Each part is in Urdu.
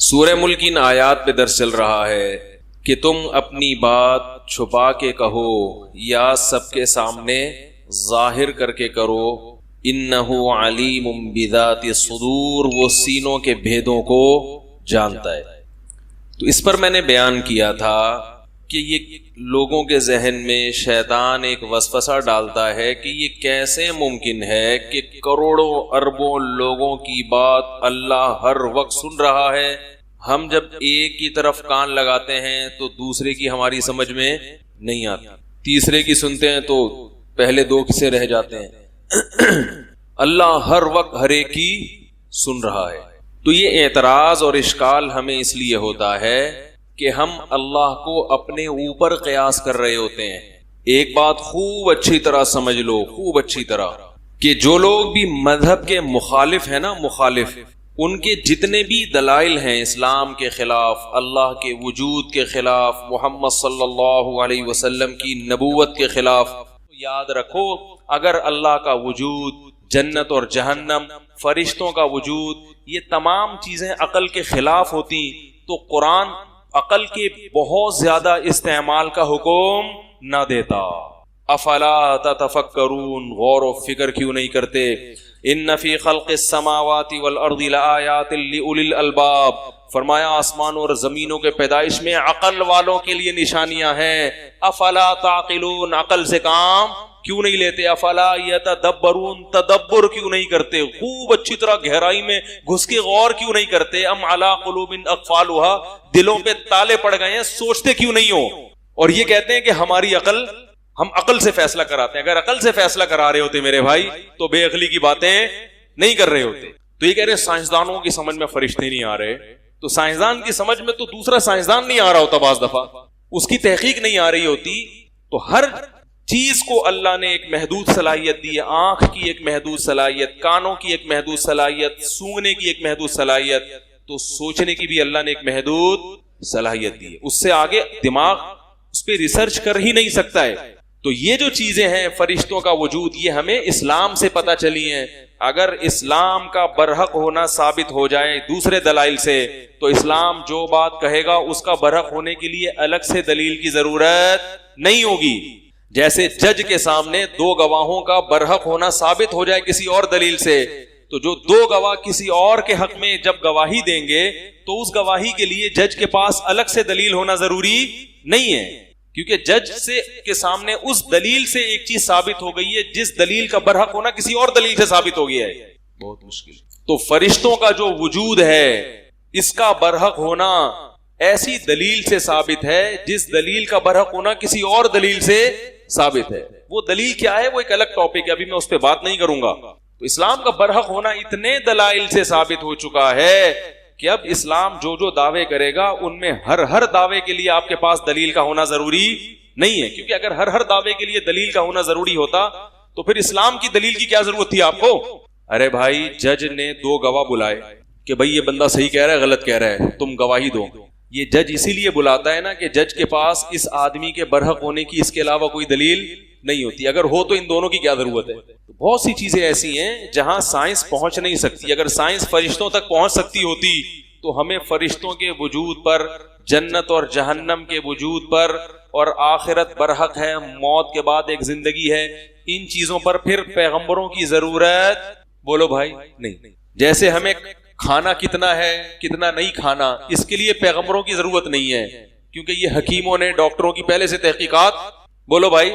سورہ ملک ان آیات پہ درس چل رہا ہے کہ تم اپنی بات چھپا کے کہو یا سب کے سامنے ظاہر کر کے کرو. انہ علیم بذات الصدور، وہ سینوں کے بھیدوں کو جانتا ہے. تو اس پر میں نے بیان کیا تھا کہ یہ لوگوں کے ذہن میں شیطان ایک وسوسہ ڈالتا ہے کہ یہ کیسے ممکن ہے کہ کروڑوں اربوں لوگوں کی بات اللہ ہر وقت سن رہا ہے، ہم جب ایک کی طرف کان لگاتے ہیں تو دوسرے کی ہماری سمجھ میں نہیں آتی، تیسرے کی سنتے ہیں تو پہلے دو سے رہ جاتے ہیں. اللہ ہر وقت ہر ایک کی سن رہا ہے. تو یہ اعتراض اور اشکال ہمیں اس لیے ہوتا ہے کہ ہم اللہ کو اپنے اوپر قیاس کر رہے ہوتے ہیں. ایک بات خوب اچھی طرح سمجھ لو، خوب اچھی طرح، کہ جو لوگ بھی مذہب کے مخالف ہیں نا، مخالف، ان کے جتنے بھی دلائل ہیں اسلام کے خلاف، اللہ کے وجود کے خلاف، محمد صلی اللہ علیہ وسلم کی نبوت کے خلاف، یاد رکھو اگر اللہ کا وجود، جنت اور جہنم، فرشتوں کا وجود، یہ تمام چیزیں عقل کے خلاف ہوتی تو قرآن عقل کے بہت زیادہ استعمال کا حکم نہ دیتا. افلا تتفکرون، غور و فکر کیوں نہیں کرتے؟ ان فی خلق السماوات والارض لآیات لأولی الالباب، فرمایا آسمانوں اور زمینوں کے پیدائش میں عقل والوں کے لیے نشانیاں ہیں. افلا تعقلون، عقل سے کام کیوں نہیں لیتے؟ افلا یتدبرون، تدبر کیوں نہیں کرتے؟ خوب اچھی طرح گہرائی میں گھس کے غور کیوں نہیں کرتے؟ ام علی قلوب اقفالها، دلوں پہ تالے پڑ گئے ہیں، سوچتے کیوں نہیں ہو؟ اور یہ کہتے ہیں کہ ہماری عقل، ہم عقل سے فیصلہ کراتے ہیں. اگر عقل سے فیصلہ کرا رہے ہوتے میرے بھائی تو بے عقلی کی باتیں نہیں کر رہے ہوتے. تو یہ کہہ رہے سائنسدانوں کی سمجھ میں فرشتے نہیں آ رہے، تو سائنسدان کی سمجھ میں تو دوسرا سائنسدان نہیں آ رہا ہوتا، بعض دفعہ اس کی تحقیق نہیں آ رہی ہوتی. تو ہر چیز کو اللہ نے ایک محدود صلاحیت دی ہے. آنکھ کی ایک محدود صلاحیت، کانوں کی ایک محدود صلاحیت، سونگنے کی ایک محدود صلاحیت، تو سوچنے کی بھی اللہ نے ایک محدود صلاحیت دی ہے. اس سے آگے دماغ اس پہ ریسرچ کر ہی نہیں سکتا ہے. تو یہ جو چیزیں ہیں فرشتوں کا وجود، یہ ہمیں اسلام سے پتہ چلی ہیں. اگر اسلام کا برحق ہونا ثابت ہو جائے دوسرے دلائل سے تو اسلام جو بات کہے گا اس کا برحق ہونے کے لیے الگ سے دلیل کی ضرورت نہیں ہوگی. جیسے جج کے سامنے دو گواہوں کا برحق ہونا ثابت ہو جائے کسی اور دلیل سے، تو جو دو گواہ کسی اور کے حق میں جب گواہی دیں گے تو اس گواہی کے لیے جج کے پاس الگ سے دلیل ہونا ضروری نہیں ہے، کیونکہ جج سے کے سامنے اس دلیل سے ایک چیز ثابت ہو گئی ہے جس دلیل کا برحق ہونا کسی اور دلیل سے ثابت ہو گیا ہے. بہت مشکل. تو فرشتوں کا جو وجود ہے اس کا برحق ہونا ایسی دلیل سے ثابت ہے جس دلیل کا برحق ہونا کسی اور دلیل سے ثابت ہے. وہ دلیل کیا ہے وہ ایک الگ ٹاپک ہے، ابھی میں اس پہ بات نہیں کروں گا. تو اسلام کا برحق ہونا اتنے دلائل سے ثابت ہو چکا ہے کہ اب اسلام جو دعوے کرے گا ان میں ہر دعوے کے لیے آپ کے پاس دلیل کا ہونا ضروری نہیں ہے. کیونکہ اگر ہر دعوے کے لیے دلیل کا ہونا ضروری ہوتا تو پھر اسلام کی دلیل کی کیا ضرورت تھی آپ کو؟ ارے بھائی جج نے دو گواہ بلائے کہ بھائی یہ بندہ صحیح کہہ رہا ہے غلط کہہ رہا ہے، تم گواہی دو. یہ جج اسی لیے بلاتا ہے نا کہ جج کے پاس اس آدمی کے برحق ہونے کی اس کے علاوہ کوئی دلیل نہیں ہوتی. اگر ہو تو ان دونوں کی کیا ضرورت ہے؟ تو بہت سی چیزیں ایسی ہیں جہاں سائنس پہنچ نہیں سکتی. اگر سائنس فرشتوں تک پہنچ سکتی ہوتی تو ہمیں فرشتوں کے وجود پر، جنت اور جہنم کے وجود پر، اور آخرت برحق ہے، موت کے بعد ایک زندگی ہے، ان چیزوں پر پھر پیغمبروں کی ضرورت بولو بھائی نہیں. جیسے ہمیں کھانا کتنا ہے کتنا نہیں کھانا اس کے لیے پیغمبروں کی ضرورت نہیں ہے، کیونکہ یہ حکیموں نے، ڈاکٹروں کی پہلے سے تحقیقات بولو بھائی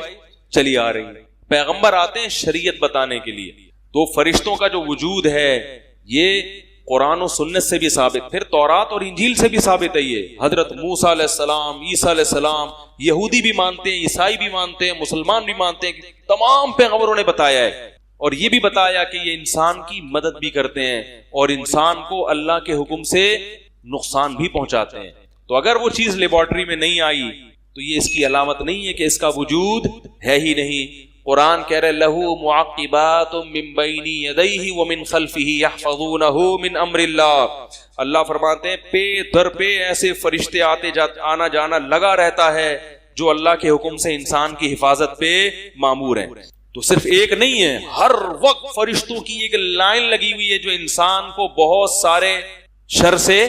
چلی آ رہی ہے. پیغمبر آتے ہیں شریعت بتانے کے لیے. تو فرشتوں کا جو وجود ہے یہ قرآن و سنت سے بھی ثابت، پھر تورات اور انجیل سے بھی ثابت ہے. یہ حضرت موسیٰ علیہ السلام، عیسیٰ علیہ السلام، یہودی بھی مانتے ہیں، عیسائی بھی مانتے ہیں، مسلمان بھی مانتے ہیں، تمام پیغمبروں نے بتایا ہے. اور یہ بھی بتایا کہ یہ انسان کی مدد بھی کرتے ہیں اور انسان کو اللہ کے حکم سے نقصان بھی پہنچاتے ہیں. تو اگر وہ چیز لیبارٹری میں نہیں آئی تو یہ اس کی علامت نہیں ہے کہ اس کا وجود ہے ہی نہیں. قرآن کہہ رہے لہو معقبات من بین یدیہ ومن خلفہ یحفظونہ من امر اللہ. اللہ فرماتے ہیں پے در پہ ایسے فرشتے آنا جانا لگا رہتا ہے جو اللہ کے حکم سے انسان کی حفاظت پہ مامور ہیں. تو صرف ایک نہیں ہے، ہر وقت فرشتوں کی ایک لائن لگی ہوئی ہے جو انسان کو بہت سارے شر سے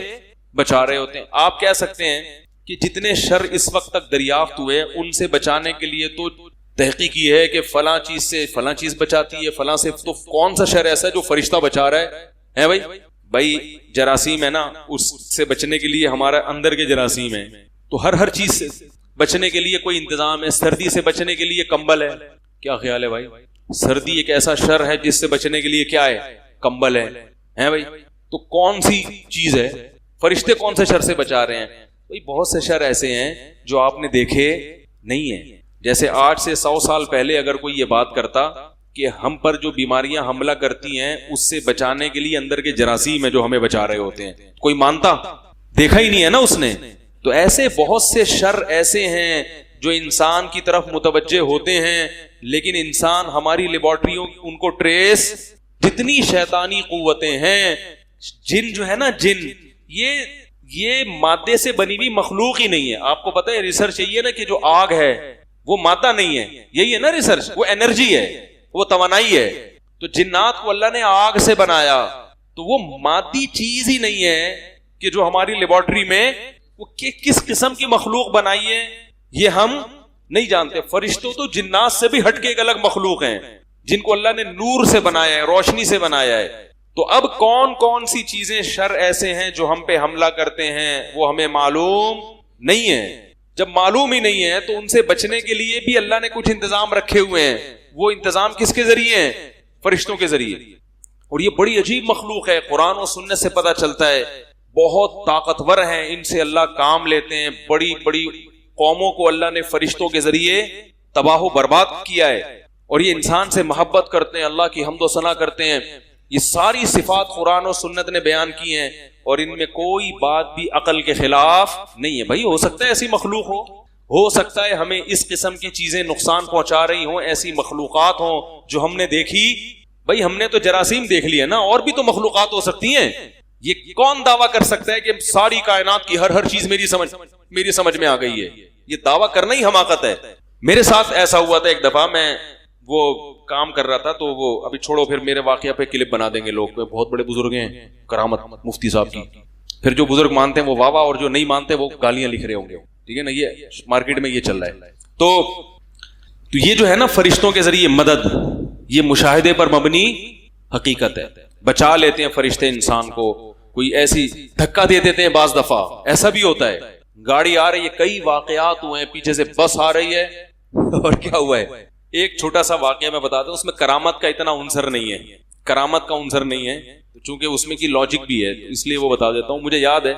بچا رہے ہوتے ہیں. آپ کہہ سکتے ہیں کہ جتنے شر اس وقت تک دریافت ہوئے ان سے بچانے کے لیے تو تحقیق یہ ہے کہ فلاں چیز سے فلاں چیز بچاتی ہے, فلاں سے, تو کون سا شر ایسا ہے جو فرشتہ بچا رہا ہے بھائی جراثیم ہے نا, اس سے بچنے کے لیے ہمارا اندر کے جراثیم ہیں, تو ہر چیز سے بچنے کے لیے کوئی انتظام ہے. سردی سے بچنے کے لیے کمبل ہے. کیا خیال ہے بھائی؟ سردی ایک ایسا شر ہے جس سے بچنے کے لیے کیا ہے؟ کمبل ہے بھائی. تو کون سی چیز ہے؟ فرشتے کون سے شر سے بچا رہے ہیں؟ بھائی بہت سے شر ایسے ہیں جو آپ نے دیکھے نہیں ہیں. جیسے آج سے 100 سال پہلے اگر کوئی یہ بات کرتا کہ ہم پر جو بیماریاں حملہ کرتی ہیں اس سے بچانے کے لیے اندر کے جراثیم ہیں جو ہمیں بچا رہے ہوتے ہیں, کوئی مانتا؟ دیکھا ہی نہیں ہے نا اس نے. تو ایسے بہت سے شر ایسے ہیں جو انسان کی طرف متوجہ ہوتے ہیں, لیکن انسان ہماری لیبارٹریوں ان کو ٹریس, جتنی شیطانی قوتیں ہیں, جن جو ہے نا جن, یہ مادے سے بنی ہوئی مخلوق ہی نہیں ہے. آپ کو پتہ ہے ریسرچ یہی ہے نا کہ جو آگ ہے وہ مادہ نہیں ہے, یہی ہے نا ریسرچ, وہ انرجی ہے, وہ توانائی ہے. تو جنات کو اللہ نے آگ سے بنایا, تو وہ مادی چیز ہی نہیں ہے کہ جو ہماری لیبارٹری میں وہ کس قسم کی مخلوق بنائی ہے یہ ہم نہیں جانتے. فرشتوں تو جنات سے بھی ہٹ کے ایک الگ مخلوق ہیں جن کو اللہ نے نور سے بنایا ہے, روشنی سے بنایا ہے. تو اب کون سی چیزیں شر ایسے ہیں جو ہم پہ حملہ کرتے ہیں وہ ہمیں معلوم نہیں ہے. جب معلوم ہی نہیں ہے تو ان سے بچنے کے لیے بھی اللہ نے کچھ انتظام رکھے ہوئے ہیں. وہ انتظام کس کے ذریعے ہیں؟ فرشتوں کے ذریعے. اور یہ بڑی عجیب مخلوق ہے, قرآن و سنت سے پتہ چلتا ہے بہت طاقتور ہیں, ان سے اللہ کام لیتے ہیں. بڑی بڑی قوموں کو اللہ نے فرشتوں کے ذریعے تباہ و برباد کیا ہے, اور یہ انسان سے محبت کرتے ہیں, اللہ کی حمد و ثنا کرتے ہیں. یہ ساری صفات قرآن و سنت نے بیان کی ہیں, اور ان میں کوئی بات بھی عقل کے خلاف نہیں ہے. بھائی ہو سکتا ہے ایسی مخلوق ہو سکتا ہے ہمیں اس قسم کی چیزیں نقصان پہنچا رہی ہوں, ایسی مخلوقات ہوں جو ہم نے دیکھی. بھائی ہم نے تو جراثیم دیکھ لیا نا, اور بھی تو مخلوقات ہو سکتی ہیں. یہ کون دعویٰ کر سکتا ہے کہ ساری کائنات کی ہر چیز میری سمجھ میں آ گئی ہے؟ یہ دعویٰ کرنا ہی حماقت ہے. میرے ساتھ ایسا ہوا تھا ایک دفعہ, میں وہ کام کر رہا تھا, تو وہ ابھی چھوڑو, پھر میرے واقعہ پہ کلپ بنا دیں گے لوگ. بہت بڑے بزرگ ہیں, کرامت مفتی صاحب کی. پھر جو بزرگ مانتے ہیں وہ واہ واہ, اور جو نہیں مانتے وہ گالیاں لکھ رہے ہوں گے. ٹھیک ہے نا, یہ مارکیٹ میں یہ چل رہا ہے. تو یہ جو ہے نا فرشتوں کے ذریعے مدد, یہ مشاہدے پر مبنی حقیقت ہے. بچا لیتے ہیں فرشتے انسان کو. کوئی ایسی دھکا دے دیتے ہیں, بعض دفعہ ایسا بھی ہوتا ہے, گاڑی آ رہی ہے, کئی واقعات ہوئے ہیں, پیچھے سے بس آ رہی ہے, اور کیا ہوا ہے. ایک چھوٹا سا واقعہ میں بتاتا ہوں, اس میں کرامت کا اتنا عنصر نہیں ہے, کرامت کا عنصر نہیں ہے, چونکہ اس میں کی لاجک بھی ہے, اس لیے وہ بتا دیتا ہوں. مجھے یاد ہے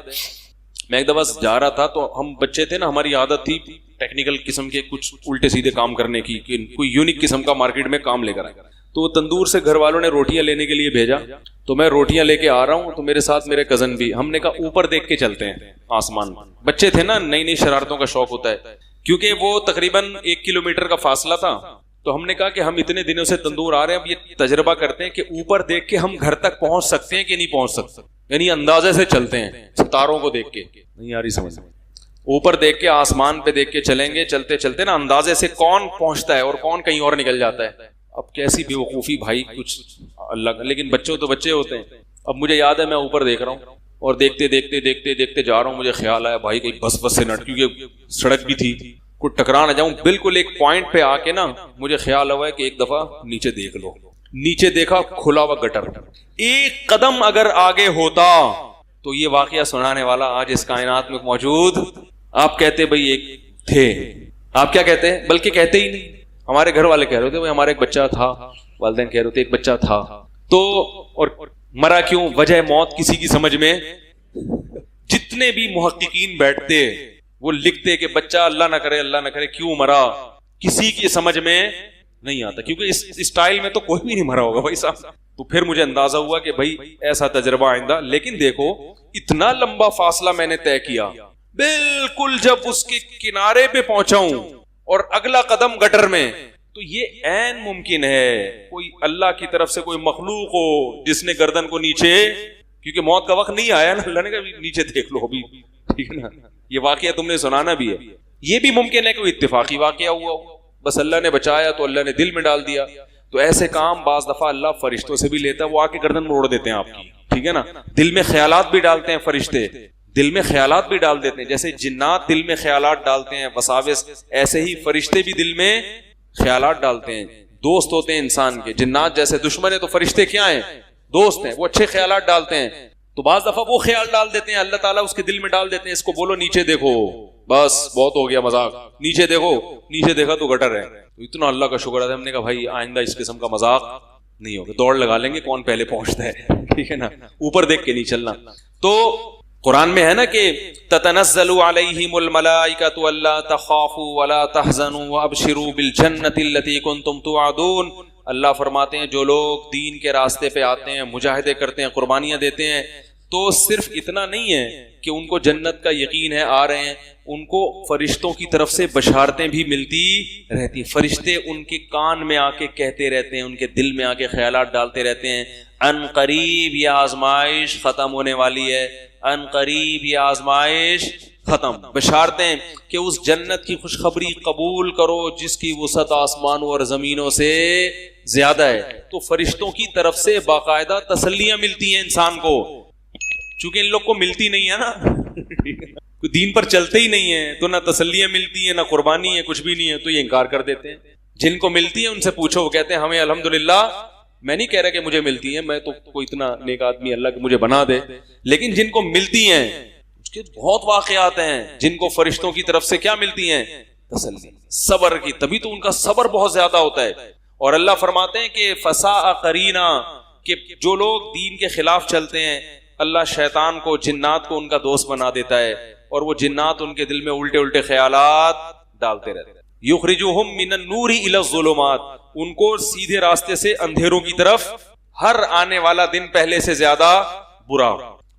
میں ایک دفعہ جا رہا تھا, تو ہم بچے تھے نا, ہماری عادت تھی ٹیکنیکل قسم کے کچھ الٹے سیدھے کام کرنے کی, کوئی یونیک قسم کا مارکیٹ میں کام لے کر آئے. تو وہ تندور سے گھر والوں نے روٹیاں لینے کے لیے بھیجا, تو میں روٹیاں لے کے آ رہا ہوں, تو میرے ساتھ میرے کزن بھی. ہم نے کہا اوپر دیکھ کے چلتے ہیں آسمان. بچے تھے نا, نئی شرارتوں کا شوق ہوتا ہے. کیونکہ وہ تقریباً 1 کلومیٹر کا فاصلہ تھا, تو ہم نے کہا کہ ہم اتنے دنوں سے تندور آ رہے ہیں, اب یہ تجربہ کرتے ہیں کہ اوپر دیکھ کے ہم گھر تک پہنچ سکتے ہیں کہ نہیں پہنچ سکتے. یعنی اندازے سے چلتے ہیں, ستاروں کو دیکھ کے. نہیں آ رہی سمجھ میں؟ اوپر دیکھ کے, آسمان پہ دیکھ کے چلیں گے, چلتے چلتے نا اندازے سے کون پہنچتا ہے اور کون کہیں اور نکل جاتا ہے. اب کیسی بے وقوفی بھائی, کچھ اللہ. لیکن بچوں تو بچے ہوتے ہیں. اب مجھے یاد ہے میں اوپر دیکھ رہا ہوں, اور دیکھتے دیکھتے دیکھتے دیکھتے جا رہا ہوں, مجھے خیال آیا بھائی کہیں بس سے نٹ, کیونکہ سڑک بھی تھی, کوئی ٹکرا نہ جاؤں. بالکل ایک پوائنٹ پہ آ کے نا مجھے خیال ہوا ہے کہ ایک دفعہ نیچے دیکھ لو. نیچے دیکھا, کھلا ہوا گٹر. ایک قدم اگر آگے ہوتا تو یہ واقعہ سنانے والا آج اس کائنات میں موجود, آپ کہتے بھائی ایک تھے, آپ کیا کہتے ہیں, بلکہ کہتے ہی نہیں. ہمارے گھر والے کہہ رہے تھے بھائی ہمارا ایک بچہ تھا, والدین کہہ رہے تھے ایک بچہ تھا. تو اور مرا کیوں, وجہ موت کسی کی سمجھ میں. جتنے بھی محققین بیٹھتے وہ لکھتے کہ بچہ اللہ نہ کرے کیوں مرا, کسی کی سمجھ میں نہیں آتا, کیونکہ اس اسٹائل میں تو کوئی بھی نہیں مرا ہوگا بھائی صاحب. تو پھر مجھے اندازہ ہوا کہ بھائی ایسا تجربہ آئندہ. لیکن دیکھو اتنا لمبا فاصلہ میں نے طے کیا, بالکل جب اس کے کنارے پہ پہنچا ہوں اور اگلا قدم گٹر میں, تو یہ عین ممکن ہے کوئی اللہ کی طرف سے کوئی مخلوق ہو جس نے گردن کو نیچے, کیونکہ موت کا وقت نہیں آیا نا, اللہ نے کہا نیچے دیکھ لو ابھی, ٹھیک ہے نا. یہ واقعہ تم نے سنانا بھی ہے. یہ بھی ممکن ہے کوئی اتفاقی واقعہ ہوا ہو, بس اللہ نے بچایا تو اللہ نے دل میں ڈال دیا. تو ایسے کام بعض دفعہ اللہ فرشتوں سے بھی لیتا ہے, وہ آ کے گردن موڑ دیتے ہیں آپ کی, ٹھیک ہے نا. دل میں خیالات بھی ڈالتے ہیں فرشتے, دل میں خیالات بھی ڈال دیتے ہیں. جیسے جنات دل میں خیالات ڈالتے ہیں وساوس، ایسے ہی فرشتے بھی دل میں خیالات ڈالتے ہیں. دوست ہوتے ہیں انسان کے. جنات جیسے دشمن ہے تو فرشتے کیا ہیں؟ دوست ہیں. وہ اچھے خیالات ڈالتے ہیں. تو بعض دفعہ وہ خیال ڈال دیتے ہیں، اللہ تعالیٰ اس کے دل میں ڈال دیتے ہیں، اس کو بولو نیچے دیکھو، بس بہت ہو گیا مذاق، نیچے دیکھو. نیچے دیکھا تو گٹر ہے. تو اتنا اللہ کا شکر ہے. ہم نے کہا بھائی آئندہ اس قسم کا مذاق نہیں ہوگا. دوڑ لگا لیں گے کون پہلے پہنچتا ہے. ٹھیک ہے نا، اوپر دیکھ کے نہیں چلنا. تو قرآن میں ہے نا کہ تتنزل علیہم الملائکۃ الا تخافوا ولا تحزنوا وابشروا بالجنۃ التي کنتم توعدون. اللہ فرماتے ہیں جو لوگ دین کے راستے پہ آتے ہیں، مجاہدے کرتے ہیں، قربانیاں دیتے ہیں، تو صرف اتنا نہیں ہے کہ ان کو جنت کا یقین ہے، آ رہے ہیں، ان کو فرشتوں کی طرف سے بشارتیں بھی ملتی رہتی. فرشتے ان کے کان میں آ کے کہتے رہتے ہیں، ان کے دل میں آ کے خیالات ڈالتے رہتے ہیں، ان قریب یہ آزمائش ختم ہونے والی ہے، ان قریب یہ آزمائش ختم. بشارتیں کہ اس جنت کی خوشخبری قبول کرو جس کی وسعت آسمانوں اور زمینوں سے زیادہ ہے. تو فرشتوں کی طرف سے باقاعدہ تسلیاں ملتی ہیں انسان کو. چونکہ ان لوگ کو ملتی نہیں ہے نا، کوئی دین پر چلتے ہی نہیں ہے، تو نہ تسلیاں ملتی ہیں، نہ قربانی ہے، کچھ بھی نہیں ہے، تو یہ انکار کر دیتے ہیں. جن کو ملتی ہے ان سے پوچھو، وہ کہتے ہیں ہمیں الحمدللہ. میں نہیں کہہ رہا کہ مجھے ملتی ہے، میں تو کوئی اتنا نیک آدمی اللہ کہ مجھے بنا دے، لیکن جن کو ملتی ہیں اس کے بہت واقعات ہیں جن کو فرشتوں کی طرف سے کیا ملتی ہیں؟ تسلی، صبر کی. تبھی تو ان کا صبر بہت زیادہ ہوتا ہے. اور اللہ فرماتے ہیں کہ فساء قرینا، کہ جو لوگ دین کے خلاف چلتے ہیں اللہ شیطان کو، جنات کو ان کا دوست بنا دیتا ہے، اور وہ جنات ان کے دل میں الٹے الٹے خیالات ڈالتے رہتے ہیں. یخرجوہم من النور الی الظلمات، ان کو سیدھے راستے سے اندھیروں کی طرف. ہر آنے والا دن پہلے سے زیادہ برا.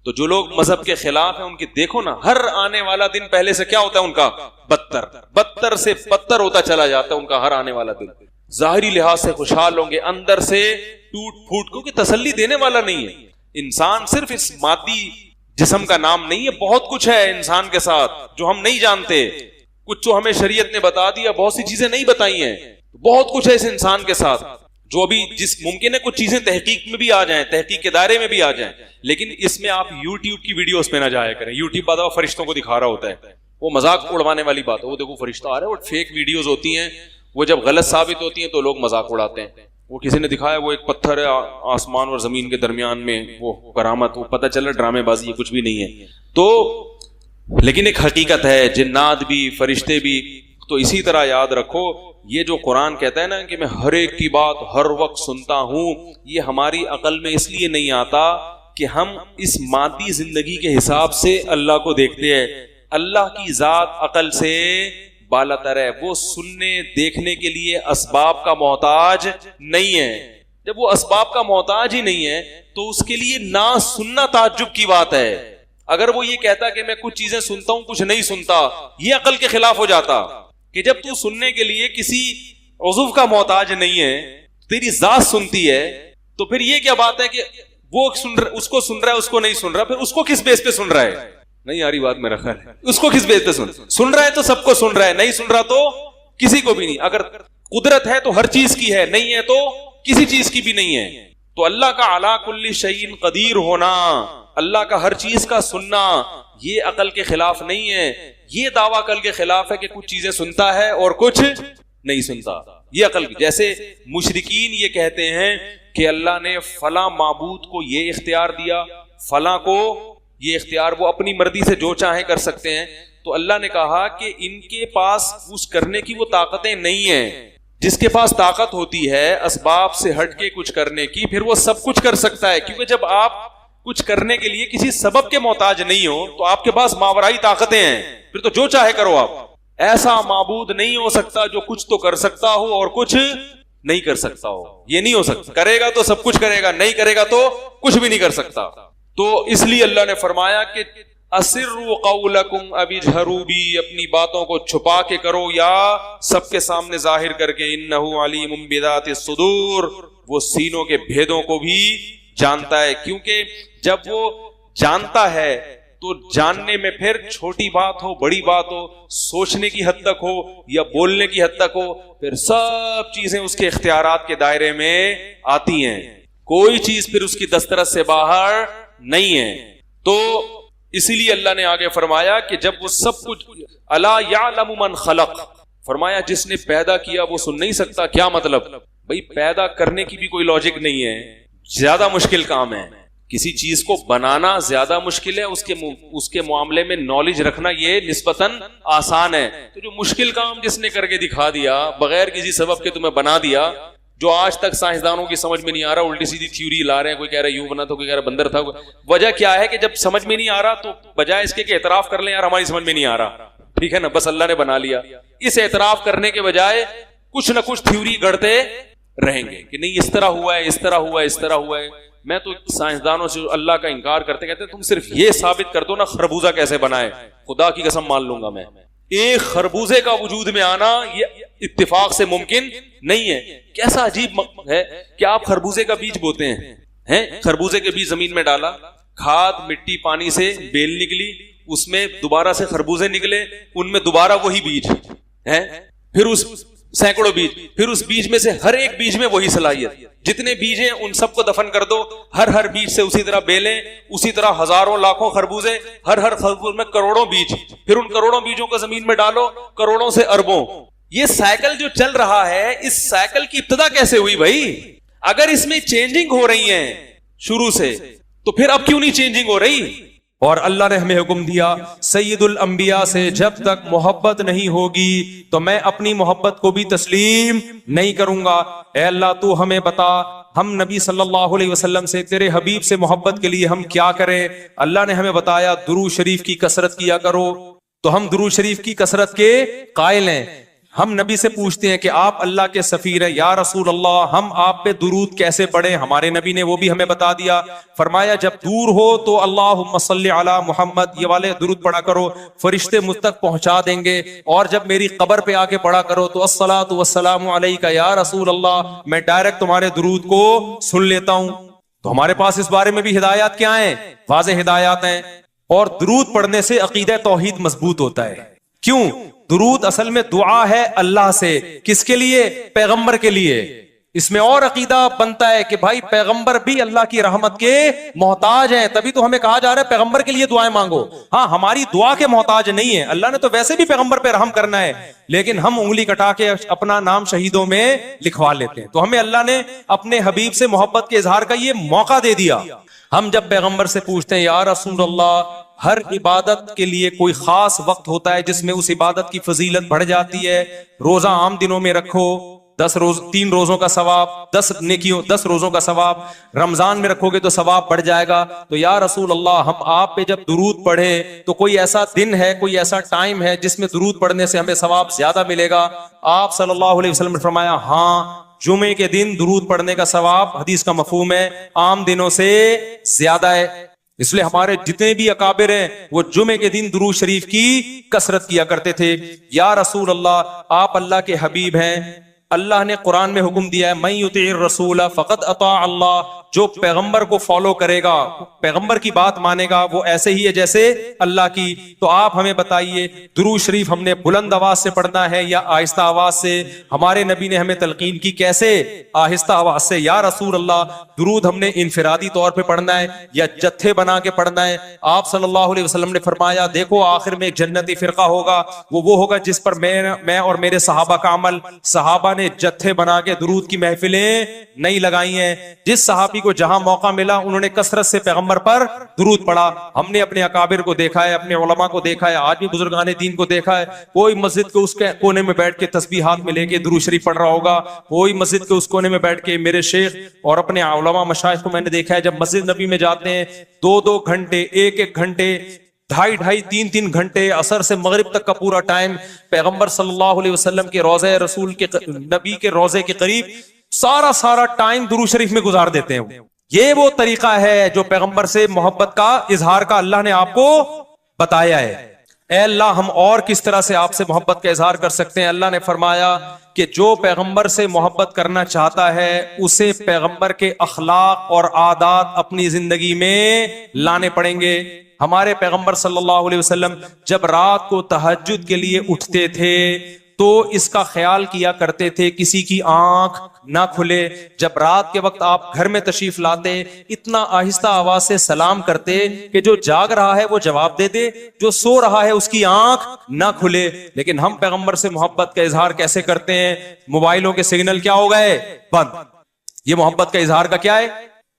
تو جو لوگ مذہب کے خلاف ہیں ان کی دیکھو نا، ہر آنے والا دن پہلے سے کیا ہوتا ہے ان کا؟ بدتر، بدتر سے بدتر ہوتا چلا جاتا ہے ان کا ہر آنے والا دن. ظاہری لحاظ سے خوشحال ہوں گے، اندر سے ٹوٹ پھوٹ، کیونکہ تسلی دینے والا نہیں ہے. انسان صرف اس مادی جسم کا نام نہیں ہے، بہت کچھ ہے انسان کے ساتھ جو ہم نہیں جانتے. کچھ جو ہمیں شریعت نے بتا دیا، بہت سی چیزیں نہیں بتائی ہیں. بہت کچھ ہے اس انسان کے ساتھ جو ابھی جس ممکن ہے کچھ چیزیں تحقیق میں بھی آ جائیں، تحقیق کے دائرے میں بھی آ جائیں، لیکن اس میں آپ یوٹیوب کی ویڈیوز پہ نہ جایا کریں. یوٹیوب بعد فرشتوں کو دکھا رہا ہوتا ہے، وہ مذاق اڑوانے والی بات ہے. وہ دیکھو فرشتہ آ رہا ہے، وہ فیک ویڈیوز ہوتی ہیں، وہ جب غلط ثابت ہوتی ہیں تو لوگ مذاق اڑاتے ہیں. وہ کسی نے دکھایا وہ ایک پتھر ہے آسمان اور زمین کے درمیان میں، وہ کرامت، وہ پتہ چلا ڈرامے بازی، یہ کچھ بھی نہیں ہے. تو لیکن ایک حقیقت ہے، جنات بھی فرشتے بھی. تو اسی طرح یاد رکھو، یہ جو قرآن کہتا ہے نا کہ میں ہر ایک کی بات ہر وقت سنتا ہوں، یہ ہماری عقل میں اس لیے نہیں آتا کہ ہم اس مادی زندگی کے حساب سے اللہ کو دیکھتے ہیں. اللہ کی ذات عقل سے بالا تر ہے. وہ سننے دیکھنے کے لیے اسباب کا محتاج نہیں ہے. جب وہ اسباب کا محتاج ہی نہیں ہے تو اس کے لیے نہ سننا تعجب کی بات ہے. اگر وہ یہ کہتا کہ میں کچھ چیزیں سنتا ہوں کچھ نہیں سنتا، یہ عقل کے خلاف ہو جاتا. کہ جب تو سننے کے لیے کسی عضو کا محتاج نہیں ہے، تیری ذات سنتی ہے، تو پھر یہ کیا بات ہے کہ وہ اس کو سن رہا ہے، اس کو نہیں سن رہا، پھر اس کو کس بیس پہ سن رہا ہے؟ نہیں آ رہی بات میرا خیال ہے. اس کو کس بیس پہ سن رہا ہے؟ تو سب کو سن رہا ہے، نہیں سن رہا تو کسی کو بھی نہیں. اگر قدرت ہے تو ہر چیز کی ہے، نہیں ہے تو کسی چیز کی بھی نہیں ہے. تو اللہ کا علی کل شیء قدیر ہونا، اللہ کا ہر چیز کا سننا، یہ عقل کے خلاف نہیں ہے. یہ دعویٰ عقل کے خلاف ہے کہ کچھ چیزیں سنتا ہے اور کچھ نہیں سنتا. یہ عقل کی، جیسے مشرکین یہ کہتے ہیں کہ اللہ نے فلاں معبود کو یہ اختیار دیا، فلاں کو یہ اختیار، وہ اپنی مرضی سے جو چاہیں کر سکتے ہیں. تو اللہ نے کہا کہ ان کے پاس کچھ کرنے کی وہ طاقتیں نہیں ہیں. جس کے پاس طاقت ہوتی ہے اسباب سے ہٹ کے کچھ کرنے کی، پھر وہ سب کچھ کر سکتا ہے. کیونکہ جب آپ کچھ کرنے کے لیے کسی سبب کے محتاج نہیں ہو تو آپ کے پاس ماورائی طاقتیں ہیں، پھر تو جو چاہے کرو. آپ ایسا معبود نہیں ہو سکتا جو کچھ تو کر سکتا ہو اور کچھ نہیں کر سکتا ہو. یہ نہیں ہو سکتا. کرے گا تو سب کچھ کرے گا، نہیں کرے گا تو کچھ بھی نہیں کر سکتا. تو اس لیے اللہ نے فرمایا کہ اسروا قولکم او اجہروا بی، اپنی باتوں کو چھپا کے کرو یا سب کے سامنے ظاہر کر کے. انہ علیم بذات الصدور، وہ سینوں کے بھیدوں کو بھی جانتا ہے. کیونکہ جب وہ جانتا ہے تو جاننے میں پھر چھوٹی بات ہو بڑی بات ہو، سوچنے کی حد تک ہو یا بولنے کی حد تک ہو، پھر سب چیزیں اس کے اختیارات کے دائرے میں آتی ہیں. کوئی چیز پھر اس کی دسترس سے باہر نہیں ہے. تو اسی لیے اللہ نے آگے فرمایا کہ جب وہ سب کچھ الا یعلم من خلق، فرمایا جس نے پیدا کیا وہ سن نہیں سکتا. کیا مطلب؟ بھائی پیدا کرنے کی بھی کوئی لاجک نہیں ہے، زیادہ مشکل کام ہے. کسی چیز کو بنانا زیادہ مشکل ہے، اس کے معاملے میں نالج رکھنا یہ نسبتاً آسان ہے. تو جو مشکل کام جس نے کر کے دکھا دیا بغیر کسی سبب کے تمہیں بنا دیا، جو آج تک سائنسدانوں کی سمجھ میں نہیں آ رہا، الٹی سیدھی تھیوری لا رہے ہیں، کوئی کہہ رہا ہے یوں بنا تھا، کوئی کہہ رہا بندر تھا. وجہ کیا ہے کہ جب سمجھ میں نہیں آ رہا تو بجائے اس کے کہ اعتراف کر لیں یار ہماری سمجھ میں نہیں آ رہا، ٹھیک ہے نا، بس اللہ نے بنا لیا، اس اعتراف کرنے کے بجائے کچھ نہ کچھ تھیوری گڑتے رہیں گے کہ نہیں اس طرح ہوا ہے، اس طرح ہوا ہے، اس طرح ہوا ہے. میں تو سائنسدانوں سے اللہ کا انکار کرتے کہتے ہیں تم صرف یہ ثابت کر دو نا خربوزہ کیسے بنا ہے، خدا کی قسم مان لوں گا میں. ایک خربوزے کا وجود میں آنا یہ اتفاق سے ممکن نہیں ہے. کیسا عجیب ہے کہ آپ خربوزے کا بیج بوتے ہیں، خربوزے کے بیج زمین میں ڈالا، کھاد مٹی پانی سے بیل نکلی، اس میں دوبارہ سے خربوزے نکلے، ان میں دوبارہ وہی بیج ہے، پھر اس سینکڑوں بیج، پھر اس بیج میں سے ہر ایک بیج میں وہی صلاحیت. جتنے بیج ہیں ان سب کو دفن کر دو، ہر بیج سے اسی طرح بیلیں، اسی طرح ہزاروں لاکھوں خربوزے، ہر خربوز میں کروڑوں بیج، پھر ان کروڑوں بیجوں کو زمین میں ڈالو، کروڑوں سے اربوں. یہ سائیکل جو چل رہا ہے، اس سائیکل کی ابتدا کیسے ہوئی بھائی؟ اگر اس میں چینجنگ ہو رہی ہیں شروع سے تو پھر اب کیوں نہیں چینجنگ ہو رہی؟ اور اللہ نے ہمیں حکم دیا سید الانبیاء سے جب تک محبت نہیں ہوگی تو میں اپنی محبت کو بھی تسلیم نہیں کروں گا. اے اللہ تو ہمیں بتا ہم نبی صلی اللہ علیہ وسلم سے تیرے حبیب سے محبت کے لیے ہم کیا کریں؟ اللہ نے ہمیں بتایا درود شریف کی کثرت کیا کرو. تو ہم درود شریف کی کثرت کے قائل ہیں. ہم نبی سے پوچھتے ہیں کہ آپ اللہ کے سفیر ہیں، یا رسول اللہ ہم آپ پہ درود کیسے پڑھیں؟ ہمارے نبی نے وہ بھی ہمیں بتا دیا. فرمایا جب دور ہو تو اللہم صلی علی محمد یہ والے درود پڑھا کرو، فرشتے مجھ تک پہنچا دیں گے. اور جب میری قبر پہ آ کے پڑھا کرو تو الصلاۃ والسلام علیک یا رسول اللہ، میں ڈائریکٹ تمہارے درود کو سن لیتا ہوں. تو ہمارے پاس اس بارے میں بھی ہدایات کیا ہیں؟ واضح ہدایات ہیں. اور درود پڑھنے سے عقیدہ توحید مضبوط ہوتا ہے. کیوں؟ درود اصل میں دعا ہے اللہ سے. کس کے لیے؟ پیغمبر کے لیے. اس میں اور عقیدہ بنتا ہے کہ بھائی پیغمبر بھی اللہ کی رحمت کے محتاج ہیں، تبھی تو ہمیں کہا جا رہا ہے پیغمبر کے لیے دعائیں مانگو. ہاں ہماری دعا کے محتاج نہیں ہے، اللہ نے تو ویسے بھی پیغمبر پہ رحم کرنا ہے، لیکن ہم انگلی کٹا کے اپنا نام شہیدوں میں لکھوا لیتے ہیں. تو ہمیں اللہ نے اپنے حبیب سے محبت کے اظہار کا یہ موقع دے دیا. ہم جب پیغمبر سے پوچھتے ہیں یا رسول اللہ، ہر عبادت کے لیے کوئی خاص وقت ہوتا ہے جس میں اس عبادت کی فضیلت بڑھ جاتی ہے. روزہ عام دنوں میں رکھو 3 روزوں کا ثواب، 10 نیکیوں 10 روزوں کا ثواب، رمضان میں رکھو گے تو ثواب بڑھ جائے گا. تو یا رسول اللہ ہم آپ پہ جب درود پڑھے تو کوئی ایسا دن ہے، کوئی ایسا ٹائم ہے جس میں درود پڑھنے سے ہمیں ثواب زیادہ ملے گا؟ آپ صلی اللہ علیہ وسلم نے فرمایا ہاں، جمعے کے دن درود پڑھنے کا ثواب، حدیث کا مفہوم ہے، عام دنوں سے زیادہ ہے. اس لیے ہمارے جتنے بھی اکابر ہیں وہ جمعے کے دن درود شریف کی کثرت کیا کرتے تھے. یا رسول اللہ آپ اللہ کے حبیب ہیں، اللہ نے قرآن میں حکم دیا ہے من یطیع الرسول فقد اطاع اللہ، جو پیغمبر کو فالو کرے گا، پیغمبر کی بات مانے گا، وہ ایسے ہی ہے جیسے اللہ کی. تو آپ ہمیں بتائیے درود شریف ہم نے بلند آواز سے پڑھنا ہے یا آہستہ آواز سے؟ ہمارے نبی نے ہمیں تلقین کی کیسے؟ آہستہ آواز سے. یا رسول اللہ درود ہم نے انفرادی طور پہ پڑھنا ہے یا جتھے بنا کے پڑھنا ہے؟ آپ صلی اللہ علیہ وسلم نے فرمایا دیکھو آخر میں ایک جنتی فرقہ ہوگا، وہ ہوگا جس پر میں اور میرے صحابہ کا عمل. صحابہ نے جتھے بنا کے درود کی محفلیں نہیں لگائی ہیں. جس صحابی کو جہاں موقع ملا انہوں نے کثرت سے پیغمبر پر درود پڑھا. ہم نے اپنے اکابر کو دیکھا ہے، اپنے علماء کو دیکھا ہے، آج بھی بزرگان دین کو دیکھا ہے، کوئی مسجد کے اس کے کونے میں بیٹھ کے تسبیح ہاتھ میں لے کے درود شریف پڑھ رہا ہوگا، کوئی مسجد کے اس کونے میں بیٹھ کے. میرے شیخ اور اپنے علماء مشائخ کو میں نے دیکھا ہے جب مسجد نبی میں جاتے ہیں 2 گھنٹے 1 گھنٹے 2.5 3 گھنٹے عصر سے مغرب تک کا پورا ٹائم پیغمبر صلی اللہ علیہ وسلم کے روضہ رسول کے نبی کے روضے کے قریب سارا ٹائم درود شریف میں گزار دیتے ہیں. یہ وہ طریقہ ہے جو پیغمبر سے محبت کا اظہار کا اللہ نے آپ کو بتایا ہے. اے اللہ ہم اور کس طرح سے آپ سے محبت کا اظہار کر سکتے ہیں؟ اللہ نے فرمایا کہ جو پیغمبر سے محبت کرنا چاہتا ہے اسے پیغمبر کے اخلاق اور عادات اپنی زندگی میں لانے پڑیں گے. ہمارے پیغمبر صلی اللہ علیہ وسلم جب رات کو تہجد کے لیے اٹھتے تھے تو اس کا خیال کیا کرتے تھے کسی کی آنکھ نہ کھلے. جب رات کے وقت آپ گھر میں تشریف لاتے اتنا آہستہ آواز سے سلام کرتے کہ جو جاگ رہا ہے وہ جواب دے دے, جو سو رہا ہے اس کی آنکھ نہ کھلے. لیکن ہم پیغمبر سے محبت کا اظہار کیسے کرتے ہیں؟ موبائلوں کے سگنل کیا ہو گئے؟ بند. یہ محبت کا اظہار کا کیا ہے؟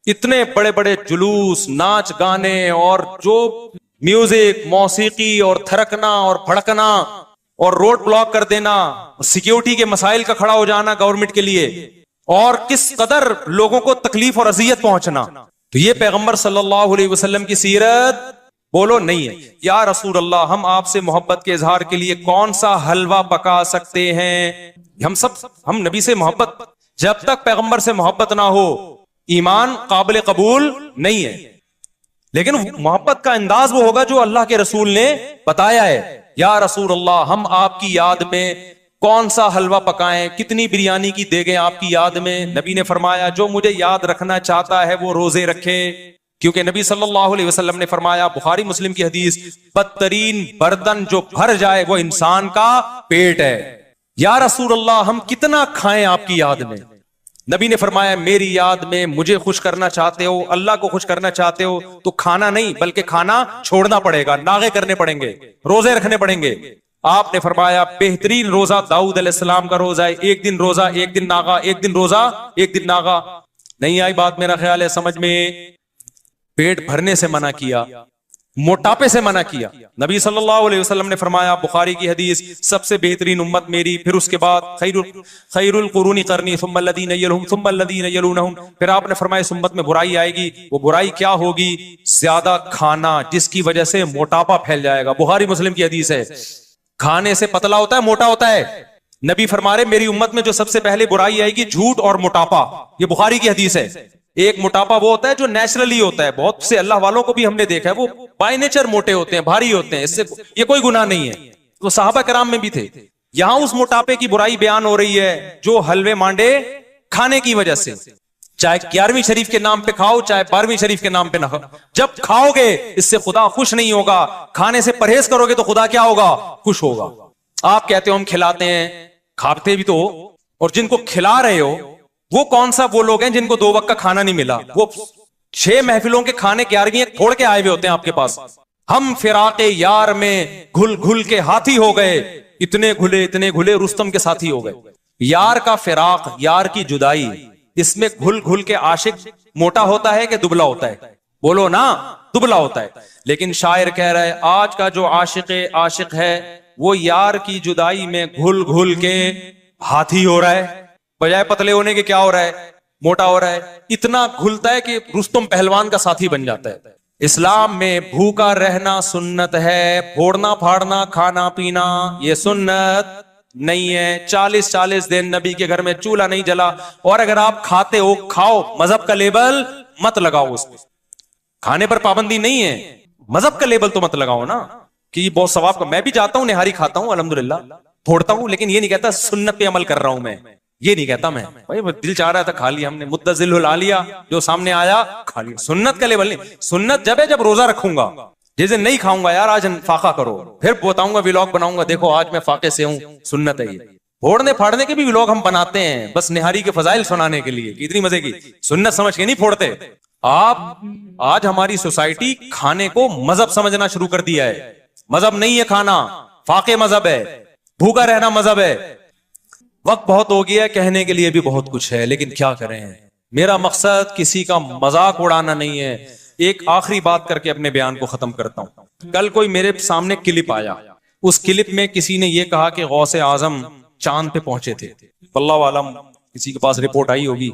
اتنے بڑے بڑے جلوس, ناچ گانے اور جو میوزک, موسیقی اور تھرکنا اور بھڑکنا اور روڈ بلاک کر دینا, سیکیورٹی کے مسائل کا کھڑا ہو جانا گورنمنٹ کے لیے, اور کس قدر لوگوں کو تکلیف اور اذیت پہنچنا. تو یہ پیغمبر صلی اللہ علیہ وسلم کی سیرت بولو نہیں ہے. یا رسول اللہ, ہم آپ سے محبت کے اظہار کے لیے کون سا حلوہ پکا سکتے ہیں؟ ہم نبی سے محبت, جب تک پیغمبر سے محبت نہ ہو ایمان قابل قبول نہیں ہے. لیکن محبت کا انداز وہ ہوگا جو اللہ کے رسول نے بتایا ہے. یا رسول اللہ, ہم آپ کی یاد میں کون سا حلوہ پکائیں, کتنی بریانی کی دے گئے آپ کی یاد میں؟ نبی نے فرمایا جو مجھے یاد رکھنا چاہتا ہے وہ روزے رکھے. کیونکہ نبی صلی اللہ علیہ وسلم نے فرمایا, بخاری مسلم کی حدیث, بدترین برتن جو بھر جائے وہ انسان کا پیٹ ہے. یا رسول اللہ, ہم کتنا کھائیں آپ کی یاد میں؟ نبی نے فرمایا میری یاد میں مجھے خوش کرنا چاہتے ہو, اللہ کو خوش کرنا چاہتے ہو تو کھانا نہیں بلکہ کھانا چھوڑنا پڑے گا, ناغے کرنے پڑیں گے, روزے رکھنے پڑیں گے. آپ نے فرمایا بہترین روزہ داؤد علیہ السلام کا روزہ ہے, ایک دن روزہ ایک دن ناغا, ایک دن روزہ ایک دن ناغا. نہیں آئی بات میرا خیال ہے سمجھ میں؟ پیٹ بھرنے سے منع کیا, موٹاپے سے منع کیا. نبی صلی اللہ علیہ وسلم نے فرمایا, بخاری کی حدیث, سب سے بہترین امت میری, پھر اس کے بعد خیر القرون قرنی ثم الذین یلونہم ثم الذین یلونہم. پھر آپ نے فرمایا اس امت میں برائی آئے گی. وہ برائی کیا ہوگی؟ زیادہ کھانا, جس کی وجہ سے موٹاپا پھیل جائے گا. بخاری مسلم کی حدیث ہے. کھانے سے پتلا ہوتا ہے, موٹا ہوتا ہے. نبی فرما رہے میری امت میں جو سب سے پہلے برائی آئے گی جھوٹ اور موٹاپا. یہ بخاری کی حدیث ہے. ایک موٹاپا وہ ہوتا ہے جو نیچرلی ہوتا ہے, بہت سے اللہ والوں کو بھی ہم نے دیکھا ہے وہ بائی نیچر موٹے ہوتے ہیں, بھاری ہوتے ہیں, اس سے یہ کوئی گناہ نہیں ہے. تو صحابہ کرام میں بھی تھے. یہاں اس موٹاپے کی برائی بیان ہو رہی ہے جو حلوے مانڈے کھانے کی وجہ سے, چاہے 11ویں شریف کے نام پہ کھاؤ چاہے 12ویں شریف کے نام پہ نہ کھاؤ, جب کھاؤ گے اس سے خدا خوش نہیں ہوگا. کھانے سے پرہیز کرو گے تو خدا کیا ہوگا؟ خوش ہوگا. آپ کہتے ہو ہم کھلاتے ہیں, کھاتے بھی تو ہو, اور جن کو کھلا رہے ہو وہ کون سا وہ لوگ ہیں جن کو 2 وقت کا کھانا نہیں ملا؟ وہ 6 محفلوں کے کھانے 11ویں پھوڑ کے آئے ہوئے ہوتے ہیں آپ کے پاس. ہم فراق یار میں گھل گھل کے ہاتھی ہو گئے, اتنے گھلے رستم کے ساتھی ہو گئے. یار کا فراق, یار کی جدائی, اس میں گھل گھل کے عاشق موٹا ہوتا ہے کہ دبلا ہوتا ہے؟ بولو نا, دبلا ہوتا ہے. لیکن شاعر کہہ رہا ہے آج کا جو عاشق ہے وہ یار کی جدائی میں گھل گھل کے ہاتھی ہو رہا ہے, بجائے پتلے ہونے کے کیا ہو رہا ہے؟ موٹا ہو رہا ہے. اتنا گھلتا ہے کہ رستم پہلوان کا ساتھی بن جاتا ہے. اسلام میں بھوکا رہنا سنت ہے, پھوڑنا پھاڑنا کھانا پینا یہ سنت نہیں ہے. 40 دن نبی کے گھر میں چولہا نہیں جلا, اور اگر آپ کھاتے ہو کھاؤ, مذہب کا لیبل مت لگاؤ اس پہ. کھانے پر پابندی نہیں ہے, مذہب کا لیبل تو مت لگاؤ نا کہ یہ بہت ثواب کا. میں بھی جاتا ہوں, نہاری کھاتا ہوں الحمدللہ, پھوڑتا ہوں, لیکن یہ نہیں کہتا سنت پہ عمل کر رہا ہوں میں, یہ نہیں کہتا میں. دل چاہ رہا تھا کھا لیا ہم نے, متزل لا لیا, جو سامنے آیا کھا لیا. سنت کا لیبل نہیں. سنت جب ہے جب روزہ رکھوں گا, جس دن نہیں کھاؤں گا یار آج فاقہ کرو, پھر بتاؤں گا ولاگ بناؤں گا, دیکھو آج میں فاقے سے ہوں. سنت ہے یہ. پھوڑنے پھاڑنے کے بھی ولاگ ہم بناتے ہیں بس نہاری کے فضائل سنانے کے لیے, کتنی مزے کی. سنت سمجھ کے نہیں پھوڑتے آپ. آج ہماری سوسائٹی کھانے کو مذہب سمجھنا شروع کر دیا ہے. مذہب نہیں ہے کھانا, فاقے مذہب ہے, بھوکا رہنا مذہب ہے. وقت بہت ہو گیا, کہنے کے لیے بھی بہت کچھ ہے, لیکن کیا کریں. میرا مقصد کسی کا مذاق اڑانا نہیں ہے. ایک آخری بات کر کے اپنے بیان کو ختم کرتا ہوں. کل کوئی میرے سامنے کلپ آیا, اس کلپ میں کسی نے یہ کہا کہ غوث اعظم چاند پہ پہنچے تھے. اللہ عالم کسی کے پاس رپورٹ آئی ہوگی.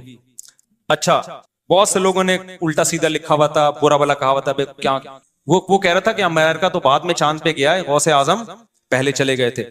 اچھا, بہت سے لوگوں نے الٹا سیدھا لکھا ہوا تھا, برا بلا کہا ہوا تھا. کیا وہ کہہ رہا تھا کہ امریکہ تو بعد میں چاند پہ گیا ہے, غوث اعظم پہلے چلے گئے تھے.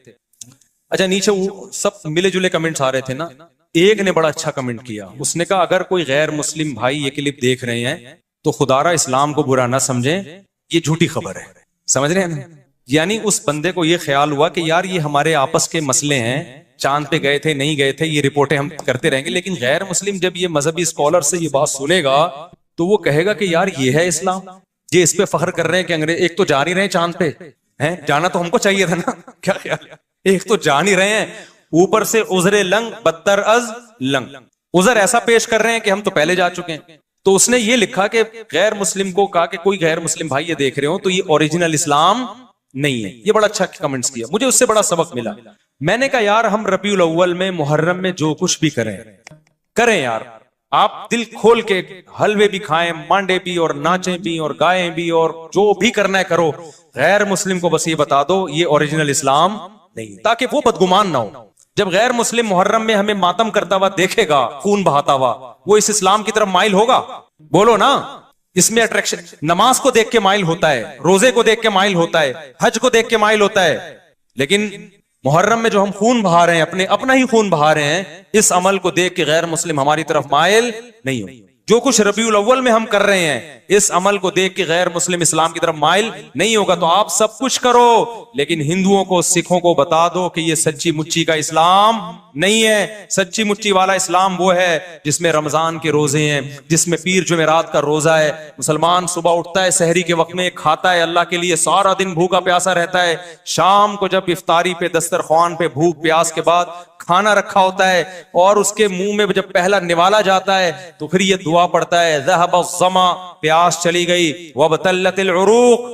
اچھا, نیچے سب ملے جلے کمنٹس آ رہے تھے نا. ایک نے بڑا اچھا کمنٹ کیا, اس نے کہا اگر کوئی غیر مسلم بھائی یہ کلپ دیکھ رہے ہیں تو خدا را اسلام کو برا نہ سمجھیں, یہ جھوٹی خبر ہے. سمجھ رہے ہیں؟ یعنی اس بندے کو یہ خیال ہوا کہ یار یہ ہمارے آپس کے مسئلے ہیں, چاند پہ گئے تھے نہیں گئے تھے یہ رپورٹیں ہم کرتے رہیں گے. لیکن غیر مسلم جب یہ مذہبی اسکالر سے یہ بات سنے گا تو وہ کہے گا کہ یار یہ ہے اسلام. یہ اس پہ فخر کر رہے ہیں کہ انگریز ایک تو جا نہیں رہے چاند پہ, ہیں جانا تو ہم کو چاہیے تھا نا. کیا خیال ہے؟ ایک تو جان ہی رہے ہیں، اوپر سے عذر لنگ بدتر از لنگ، عذر ایسا پیش کر رہے ہیں کہ ہم تو پہلے جا چکے ہیں۔ تو اس نے یہ لکھا کہ غیر مسلم کو کہا کہ کوئی غیر مسلم بھائی یہ دیکھ رہے ہو تو یہ اوریجنل اسلام نہیں ہے۔ یہ بڑا اچھا کمنٹس کیا، مجھے اس سے بڑا سبق ملا۔ میں نے کہا یار ہم ربیع الاول میں محرم میں جو کچھ بھی کریں یار، آپ دل کھول کے حلوے بھی کھائیں، مانڈے بھی، اور ناچیں بھی، اور گائیں بھی، اور جو بھی کرنا ہے کرو، غیر مسلم کو بس یہ بتا دو یہ اوریجنل اسلام نہیں، تاکہ وہ بدگمان نہ ہو۔ جب غیر مسلم محرم میں ہمیں ماتم کرتا ہوا دیکھے گا، خون بہاتا ہوا، وہ اس اسلام کی طرف مائل ہوگا؟ بولو نا۔ اس میں اٹریکشن نماز کو دیکھ کے مائل ہوتا ہے، روزے کو دیکھ کے مائل ہوتا ہے، حج کو دیکھ کے مائل ہوتا ہے، لیکن محرم میں جو ہم خون بہا رہے ہیں، اپنا ہی خون بہا رہے ہیں، اس عمل کو دیکھ کے غیر مسلم ہماری طرف مائل نہیں ہو۔ جو کچھ ربیع الاول میں ہم کر رہے ہیں، اس عمل کو دیکھ کے غیر مسلم اسلام کی طرف مائل نہیں ہوگا۔ تو آپ سب کچھ کرو، لیکن ہندوؤں کو، سکھوں کو بتا دو کہ یہ سچی مچی کا اسلام نہیں ہے۔ سچی مچی والا اسلام وہ ہے جس میں رمضان کے روزے ہیں، جس میں پیر جمعرات کا روزہ ہے، مسلمان صبح اٹھتا ہے، سحری کے وقت میں کھاتا ہے اللہ کے لیے، سارا دن بھوکا پیاسا رہتا ہے، شام کو جب افطاری پہ دسترخوان پہ بھوک پیاس کے بعد کھانا رکھا ہوتا ہے اور اس کے منہ میں جب پہلا نوالا جاتا ہے تو پھر یہ دعا پڑھتا ہے، ذهب الظما، پیاس چلی گئی، وابتلت العروق،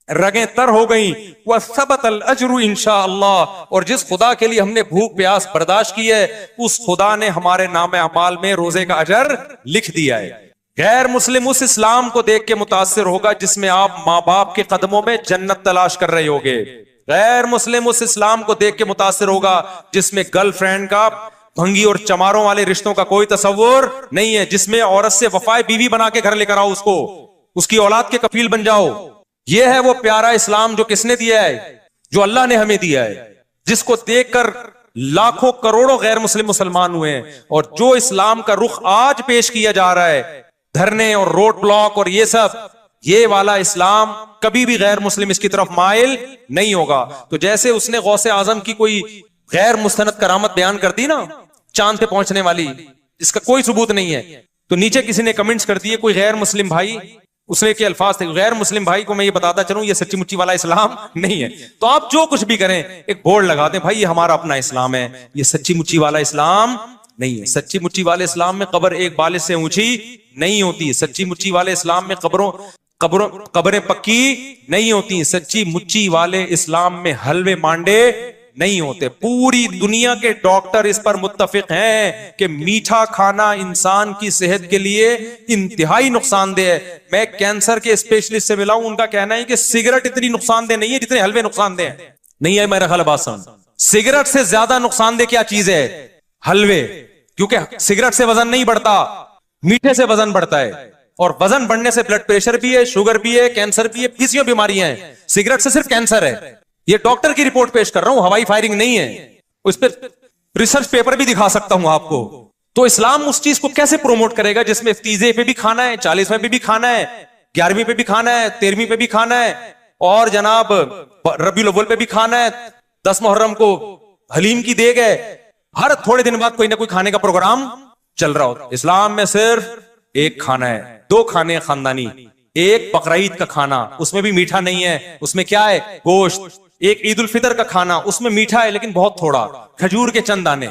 رگیں تر ہو گئیں، وثبت الاجر انشاءاللہ، اور جس خدا کے لیے ہم نے بھوک پیاس برداشت کی ہے اس خدا نے ہمارے نام اعمال میں روزے کا اجر لکھ دیا ہے۔ غیر مسلم اس اسلام کو دیکھ کے متاثر ہوگا جس میں آپ ماں باپ کے قدموں میں جنت تلاش کر رہے ہوگے۔ غیر مسلم اس اسلام کو دیکھ کے متاثر ہوگا جس میں گرل فرینڈ کا، بھنگی اور چماروں والے رشتوں کا کوئی تصور نہیں ہے، جس میں عورت سے وفائے بیوی بنا کے گھر لے کر آؤ، اس کو، اس کی اولاد کے کفیل بن جاؤ۔ یہ ہے وہ پیارا اسلام جو کس نے دیا ہے؟ جو اللہ نے ہمیں دیا ہے، جس کو دیکھ کر لاکھوں کروڑوں غیر مسلم مسلمان ہوئے ہیں۔ اور جو اسلام کا رخ آج پیش کیا جا رہا ہے، دھرنے اور روڈ بلاک اور یہ سب، یہ والا اسلام کبھی بھی غیر مسلم اس کی طرف مائل نہیں ہوگا۔ تو جیسے اس نے غوث اعظم کی کوئی غیر مستند کرامت بیان کر دی نا، چاند پہ پہنچنے والی، اس کا کوئی ثبوت نہیں ہے، تو نیچے کسی نے کمنٹس کر دیے کوئی غیر مسلم بھائی، اس نے کے الفاظ تھے، غیر مسلم بھائی کو میں یہ بتاتا چلوں یہ سچی مچی والا اسلام نہیں ہے۔ تو آپ جو کچھ بھی کریں ایک بورڈ لگا دیں، بھائی یہ ہمارا اپنا اسلام ہے، یہ سچی مچی والا اسلام نہیں ہے۔ سچی مچی والے اسلام میں قبر ایک بالش سے اونچی نہیں ہوتی، سچی مچی والے اسلام میں قبریں پکی نہیں ہوتی، سچی مچی والے اسلام میں حلوے مانڈے نہیں ہوتے۔ پوری دنیا کے ڈاکٹر اس پر متفق ہیں کہ میٹھا کھانا انسان کی صحت کے لیے انتہائی نقصان دہ ہے۔ میں کینسر کے اسپیشلسٹ سے ملا ہوں، ان کا کہنا ہے کہ سگریٹ اتنی نقصان دہ نہیں ہے جتنے حلوے نقصان دہ ہیں۔ نہیں ہے میرا خیال بات سمجھ، سگریٹ سے زیادہ نقصان دہ کیا چیز ہے؟ حلوے، کیونکہ سگریٹ سے وزن نہیں بڑھتا، میٹھے سے وزن بڑھتا ہے، اور وزن بڑھنے سے بلڈ پریشر بھی ہے، شوگر بھی ہے، کینسر بھی ہے، پیسیوں بیماریاں ہیں۔ سگریٹ سے صرف کینسر ہے، یہ ڈاکٹر کی رپورٹ پیش کر رہا ہوں، ہوائی فائرنگ نہیں ہے، اس پہ ریسرچ پیپر بھی دکھا سکتا ہوں آپ کو۔ تو اسلام اس چیز کو کیسے پروموٹ کرے گا جس میں تیزے پہ بھی کھانا ہے، 40ویں پہ بھی کھانا ہے، 11ویں پہ بھی کھانا ہے، 13ویں پہ بھی کھانا ہے، اور جناب ربیع الاول پہ بھی کھانا ہے، 10 محرم کو حلیم کی دیگ ہے، ہر تھوڑے دن بعد کوئی نہ کوئی کھانے کا پروگرام چل رہا ہو۔ اسلام میں صرف ایک کھانا ہے، 2 کھانے خاندانی، ایک بقرعید کا کھانا، اس میں بھی میٹھا نہیں ہے، اس میں کیا ہے؟ گوشت۔ ایک عید الفطر کا کھانا، اس میں میٹھا ہے لیکن بہت تھوڑا، کھجور کے چند دانے،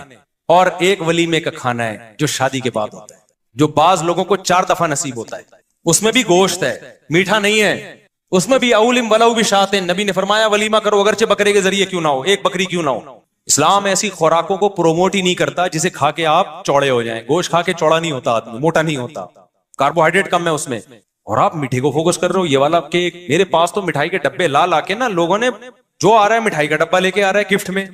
اور ایک ولیمے کا کھانا ہے جو شادی کے بعد ہوتا ہے، جو بعض لوگوں کو 4 دفعہ نصیب ہوتا ہے، اس میں بھی گوشت ہے، میٹھا نہیں ہے، اس میں بھی اولم ولو بشاتن، نبی نے فرمایا ولیمہ کرو اگرچہ بکرے کے ذریعے کیوں نہ ہو، ایک بکری کیوں نہ ہو۔ اسلام ایسی خوراکوں کو پروموٹ ہی نہیں کرتا جسے کھا کے آپ چوڑے ہو جائیں۔ گوشت کھا کے چوڑا نہیں ہوتا آدمی، موٹا نہیں ہوتا، کاربوہائیڈریٹ کم ہے اس میں، اور آپ میٹھے کو فوکس کر رہے ہو۔ یہ والا کیک، میرے پاس تو مٹھائی کے ڈبے لا کے نا لوگوں نے، جو آ رہا ہے مٹھائی کا ڈبہ لے کے آ رہا ہے گفٹ میں۔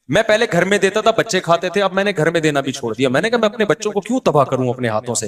میں پہلے گھر میں دیتا تھا، بچے کھاتے تھے، اب میں نے گھر میں دینا بھی چھوڑ دیا۔ میں نے کہا میں اپنے بچوں کو کیوں تباہ کروں اپنے ہاتھوں سے۔